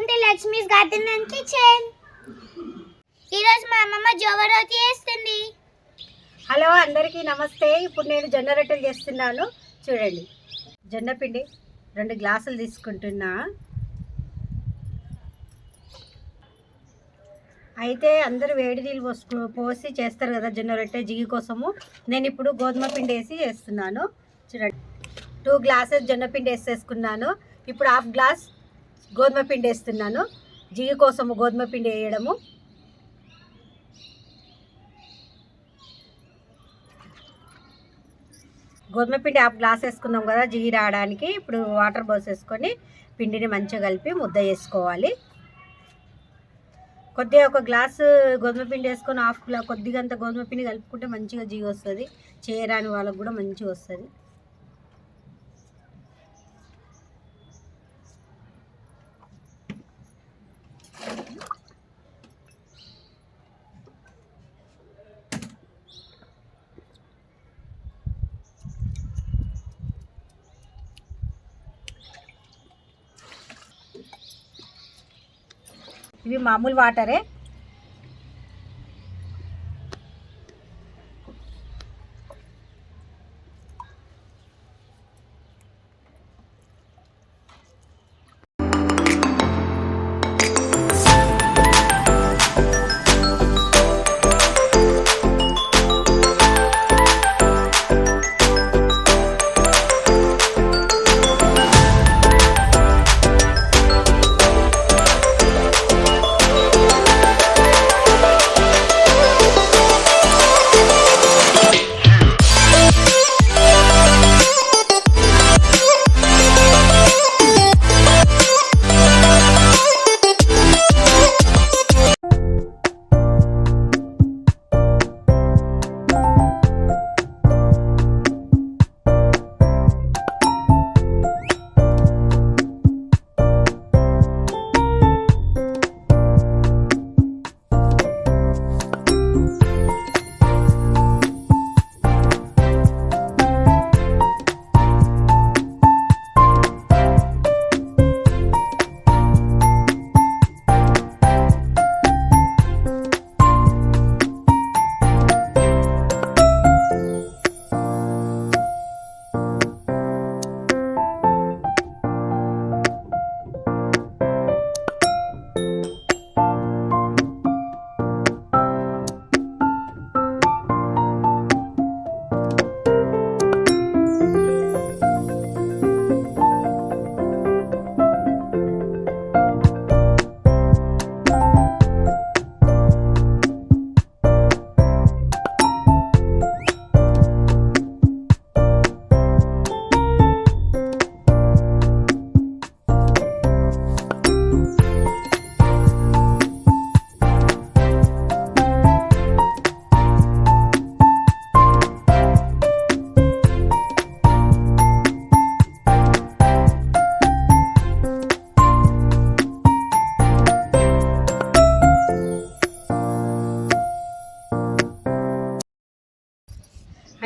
To Lakshmi's garden and kitchen. ఈరోజు మా అమ్మమ్మ జోవరోతి చేస్తుంది. హలో అందరికీ నమస్తే. ఇప్పుడు నేను జొన్న రొట్టెలు చేస్తున్నాను. చూడండి, జొన్న పిండి 2 గ్లాసులు తీసుకుంటున్నా. అయితే అందరూ వేడి నీళ్ళు పోసి చేస్తారు కదా జొన్న రొట్టె జిగి కోసము. నేను ఇప్పుడు గోధుమ పిండి వేసి చేస్తున్నాను. చూడండి, 2 గ్లాసెస్ జొన్న పిండి వేసేసుకున్నాను. ఇప్పుడు 1/2 గ్లాస్ గోధుమ పిండి వేస్తున్నాను. జిగి కోసము గోధుమ పిండి వేయడము. గోధుమ పిండి 1/2 గ్లాస్ వేసుకున్నాం కదా జిగి రావడానికి. ఇప్పుడు వాటర్ పోసేసుకొని పిండిని మంచిగా కలిపి ముద్ద చేసుకోవాలి. కొద్దిగా 1 గ్లాసు గోధుమ పిండి వేసుకొని 1/2 కొద్దిగా అంత గోధుమ పిండి కలుపుకుంటే మంచిగా జిగి వస్తుంది. చేయరాని వాళ్ళకు కూడా మంచిగా వస్తుంది. ఇవి మామూలు వాటరే.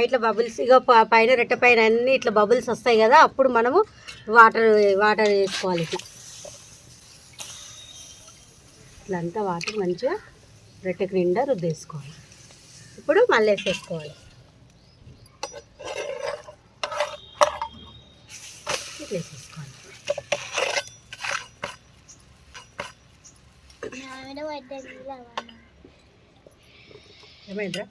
ఇట్లా బబుల్స్ ఇక పైన రెట్ట పైన అన్నీ ఇట్లా బబుల్స్ వస్తాయి కదా, అప్పుడు మనము వాటర్ వేసుకోవాలి. ఇట్లా అంతా వాటర్ మంచిగా రెట్టకి నిండా రుద్దేసుకోవాలి. ఇప్పుడు మళ్ళీ వేసేసుకోవాలి. ఇట్లా వేసేసుకోవాలి. ఏమైందిరా?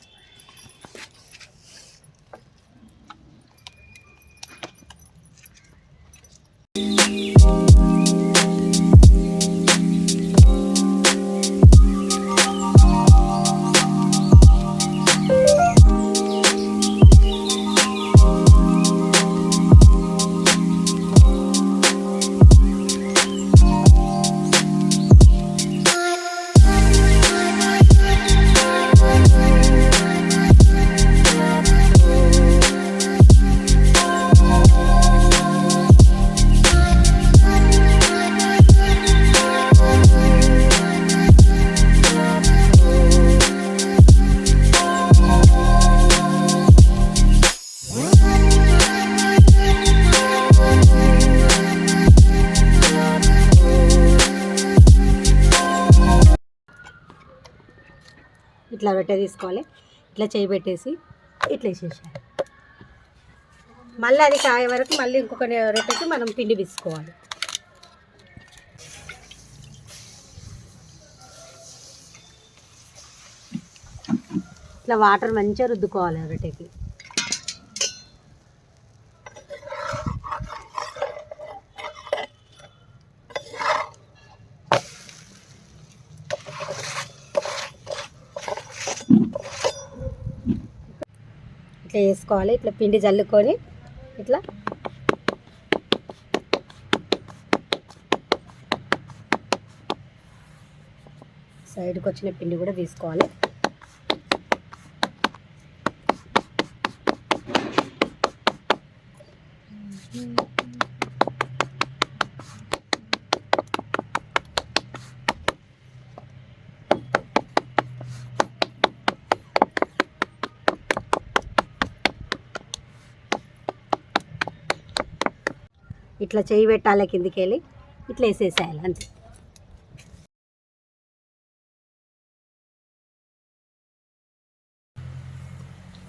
ఇట్లా రొట్టె తీసుకోవాలి, ఇట్లా చేయి పెట్టేసి ఇట్లా వేసేసాలి. మళ్ళీ అది కాయ వరకు మళ్ళీ ఇంకొక రొట్టెకి మనం పిండి తీసుకోవాలి. ఇట్లా వాటర్ మంచిగా రుద్దుకోవాలి రొట్టెకి. ఇట్లా వేసుకోవాలి, ఇట్లా పిండి జల్లుకొని ఇట్లా సైడ్కి వచ్చిన పిండి కూడా తీసుకోవాలి. ఇట్లా చేయి పెట్టాలి, కిందికి వెళ్ళి ఇట్లా వేసేసేయాలి అంతే.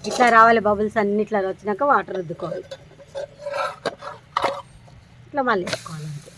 ఇట్లా రావాలి బబుల్స్ అన్ని ఇట్లా వచ్చినాక వాటర్ రుద్దుకోవాలి, ఇట్లా మళ్ళీ వేసుకోవాలి అంతే.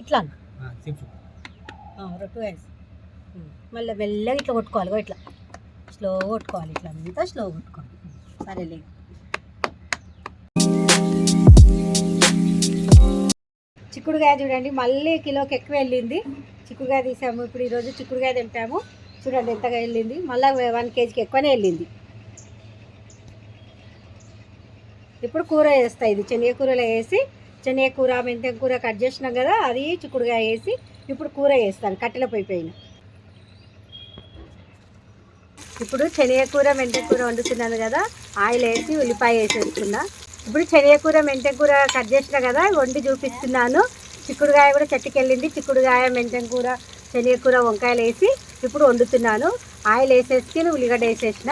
ఇట్లా రొట్టు వేసి మళ్ళీ మెల్లగా ఇట్లా కొట్టుకోవాలి, ఇట్లా స్లో కొట్టుకోవాలి, ఇట్లా అంతా స్లో కొట్టుకోవాలి. సరేలే. చిక్కుడుకాయ చూడండి, మళ్ళీ కిలోకి ఎక్కువ వెళ్ళింది. చిక్కుడుకాయ తీసాము, ఇప్పుడు ఈరోజు చిక్కుడుకాయ తెంపాము. చూడండి ఎంతగా వెళ్ళింది, మళ్ళీ 1 కేజీకి ఎక్కువనే వెళ్ళింది. ఇప్పుడు కూర వేస్తాయి, ఇది శనగకూరలో వేసి, శనగకూర మెంతం కూర కట్ చేసినాం కదా, అది చిక్కుడుకాయ వేసి ఇప్పుడు కూర వేస్తాను కట్టెల పొయ్యి పైన. ఇప్పుడు శనగకూర మెంతం కూర వండుతున్నాను కదా, ఆయిల్ వేసి ఉల్లిపాయ వేసి వేసుకున్నా. ఇప్పుడు శనగకూర మెంతం కూర కట్ చేసిన కదా, వండి చూపిస్తున్నాను. చిక్కుడుకాయ కూడా చెట్టుకెళ్ళింది, చిక్కుడుకాయ మెంతం కూర శనగకూర వంకాయలు వేసి ఇప్పుడు వండుతున్నాను. ఆయిల్ వేసేసి ఉల్లిగడ్డ వేసేసిన.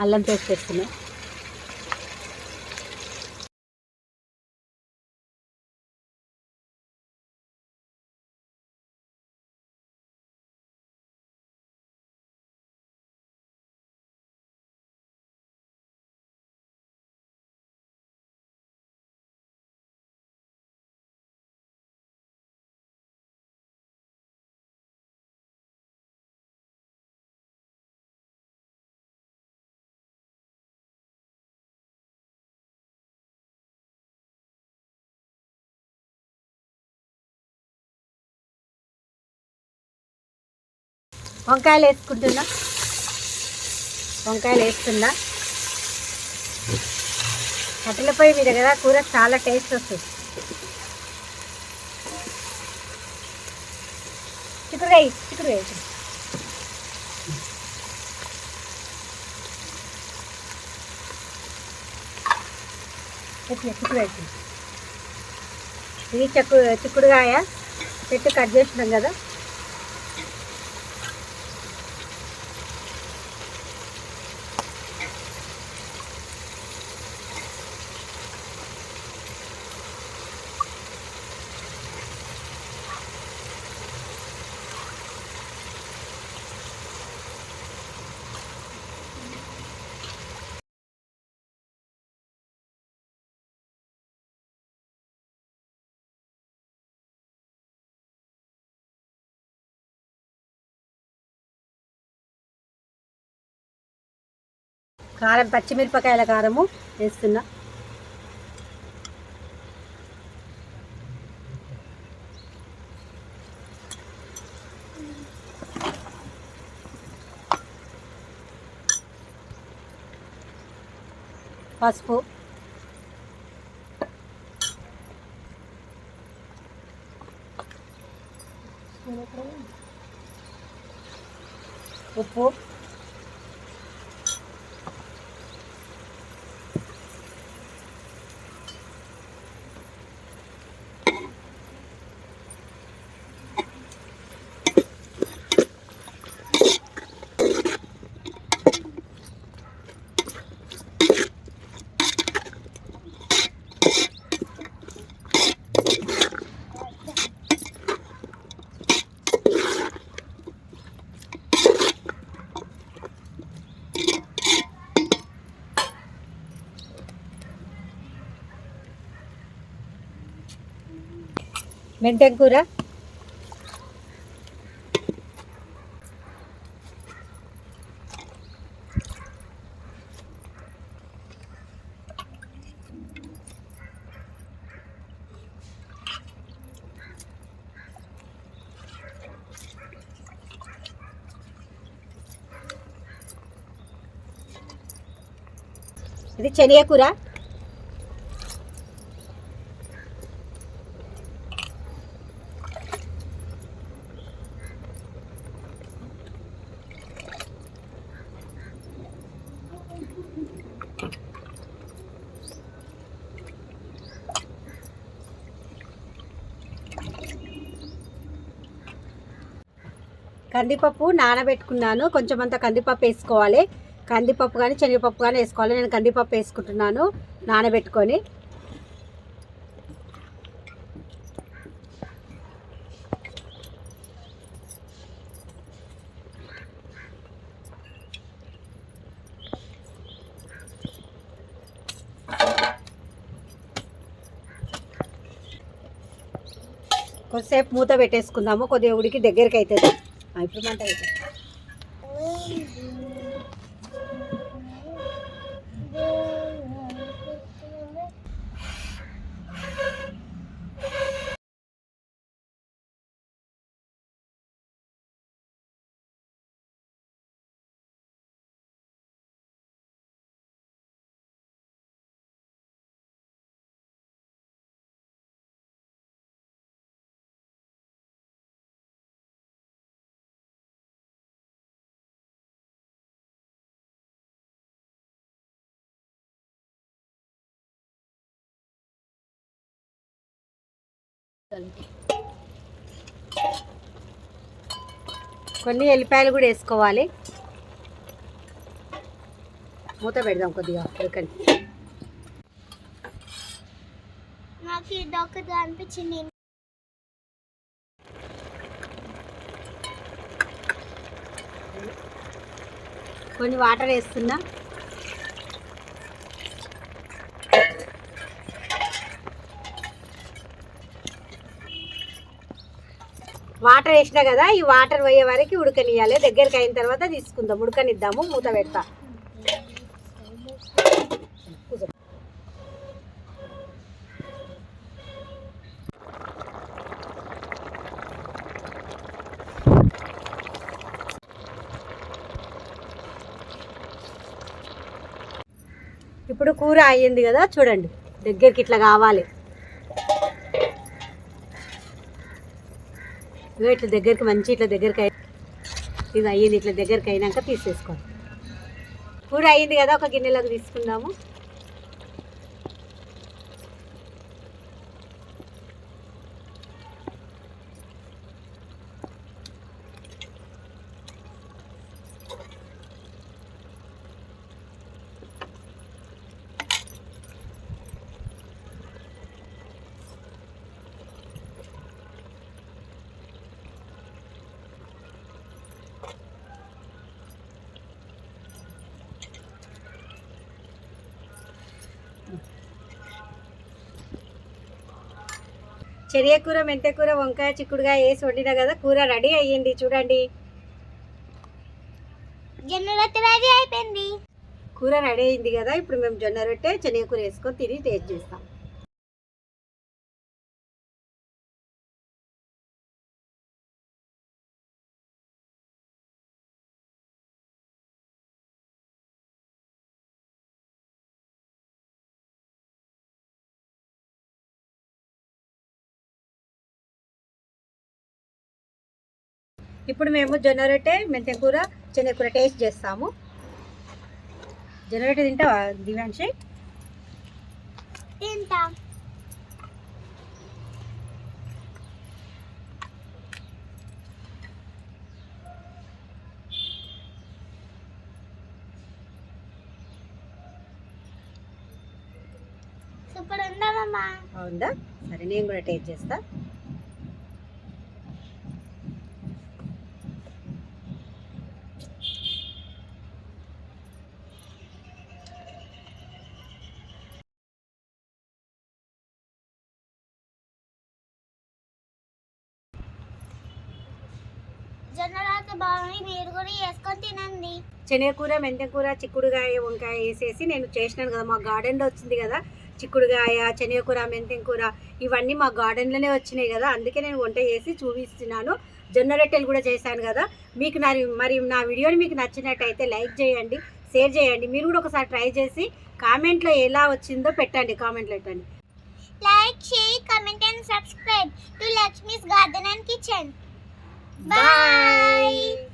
అల్లం పేస్ట్ వేస్తున్నా. వంకాయలు వేసుకుంటున్నా. వంకాయలు వేస్తున్నా. కట్టెల పొయ్యి మీద కదా కూర చాలా టేస్ట్ వస్తుంది. చిక్కుడుకాయ ఇది చిక్కుడుకాయ చెట్టు కట్ చేసినాం కదా. కారం, పచ్చిమిరపకాయల కారము వేస్తున్నా. పసుపు, ఉప్పు, మెంతెం కూర, ఇది శనగ కూర. కందిపప్పు నానబెట్టుకున్నాను. కొంచెం అంత కందిపప్పు వేసుకోవాలి. కందిపప్పు కానీ శనగపప్పు కానీ వేసుకోవాలి. నేను కందిపప్పు వేసుకుంటున్నాను నానబెట్టుకొని. కొద్దిసేపు మూత పెట్టేసుకుందాము. కొద్దిగా ఉడికి దగ్గరికి అవుతుంది. ఇప్పుడు మంట అవుతుంది. కొన్ని ఎల్లిపాయలు కూడా వేసుకోవాలి. మూత పెడదాం కొద్దిగా ఉడకండి. నాకు ఇది ఒకటి అనిపించింది. కొన్ని వాటర్ వేస్తున్నా. వాటర్ వేసినా కదా, ఈ వాటర్ పోయే వరకు ఉడకనియాలి. దగ్గరికి అయిన తర్వాత తీసుకుందాం, ఉడకనిద్దాము. మూత పెడతా. ఇప్పుడు కూర అయ్యింది కదా, చూడండి దగ్గరికి ఇట్లా కావాలి. ఇగో ఇట్లా దగ్గరికి మంచి ఇట్లా దగ్గరికి ఇది అయ్యింది. ఇట్లా దగ్గరికి అయినాక తీసేసుకోవాలి. కూర అయ్యింది కదా, ఒక గిన్నెలోకి తీసుకుందాము. చెరియకూర, మెంతెకూర, వంకాయ, చిక్కుడుకాయ వేసి వండినా కదా, కూర రెడీ అయ్యింది. చూడండి జొన్న రొట్టె రెడీ అయిపోయింది. కూర రెడీ అయింది కదా, ఇప్పుడు మేము జొన్న రొట్టె శనగకూర వేసుకొని తిని టేస్ట్ చేస్తాం. ఇప్పుడు మేము జొన్న రొట్టె, మెంతెకూర, శనగకూర టేస్ట్ చేస్తాము. జొన్న రొట్టె తింటావా దివ్యాంశి? తింటా. సూపర్ ఉందామమ్మా. అవుందా? సరే నేను కూడా టేస్ట్ చేస్తా. జొన్న రొట్టె బాగుంది, మీరు కూడా వేసుకొని తినండి. శనగకూర, మెంతెకూర, చిక్కుడుకాయ, వంకాయ వేసేసి నేను చేసినాను కదా, మా గార్డెన్లో వచ్చింది కదా. చిక్కుడుకాయ, శనగకూర, మెంతెకూర ఇవన్నీ మా గార్డెన్లోనే వచ్చినాయి కదా, అందుకే నేను వంట చేసి చూపిస్తున్నాను. జొన్న రొట్టెలు కూడా చేశాను కదా. మీకు మరి నా వీడియోని మీకు నచ్చినట్టయితే లైక్ చేయండి, షేర్ చేయండి. మీరు కూడా ఒకసారి ట్రై చేసి కామెంట్లో ఎలా వచ్చిందో పెట్టండి, కామెంట్లో పెట్టండి. Like, share, comment and subscribe to Lakshmi's Garden and Kitchen. Bye.